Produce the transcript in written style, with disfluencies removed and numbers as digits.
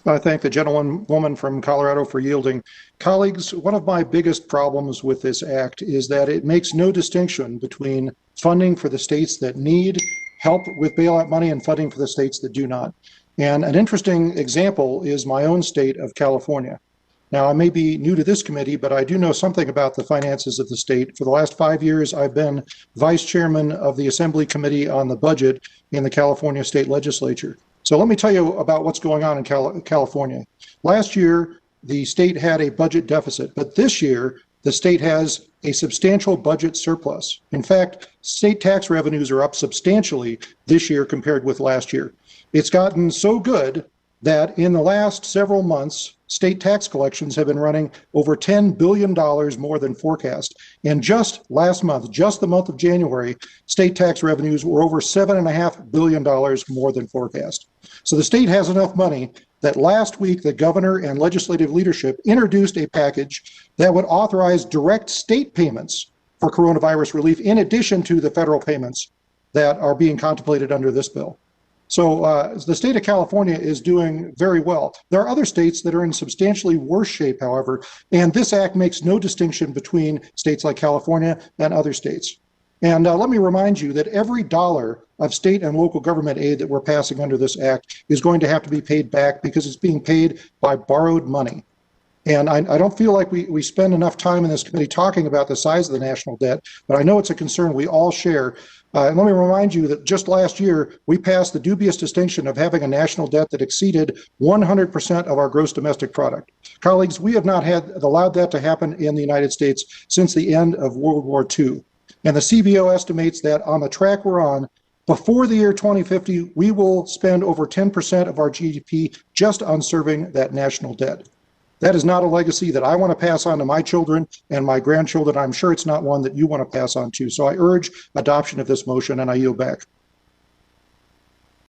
I thank the gentlewoman from Colorado for yielding. Colleagues, one of my biggest problems with this act is that it makes no distinction between funding for the states that need help with bailout money and funding for the states that do not. And an interesting example is my own state of California. Now, I may be new to this committee, but I do know something about the finances of the state. For the last 5 years, I've been vice chairman of the Assembly Committee on the Budget in the California State Legislature. So let me tell you about what's going on in California. Last year, the state had a budget deficit, but this year, the state has a substantial budget surplus. In fact, state tax revenues are up substantially this year compared with last year. It's gotten so good that in the last several months, state tax collections have been running over $10 billion more than forecast. And just last month, just the month of January, state tax revenues were over $7.5 billion more than forecast. So the state has enough money that last week the governor and legislative leadership introduced a package that would authorize direct state payments for coronavirus relief in addition to the federal payments that are being contemplated under this bill. So the state of California is doing very well. There are other states that are in substantially worse shape, however, and this act makes no distinction between states like California and other states. And let me remind you that every dollar of state and local government aid that we're passing under this act is going to have to be paid back because it's being paid by borrowed money. And I don't feel like we spend enough time in this committee talking about the size of the national debt, but I know it's a concern we all share. And let me remind you that just last year, we passed the dubious distinction of having a national debt that exceeded 100% of our gross domestic product. Colleagues, we have not allowed that to happen in the United States since the end of World War II. And the CBO estimates that on the track we're on, before the year 2050, we will spend over 10% of our GDP just on serving that national debt. That is not a legacy that I want to pass on to my children and my grandchildren. I'm sure it's not one that you want to pass on to. So I urge adoption of this motion, and I yield back.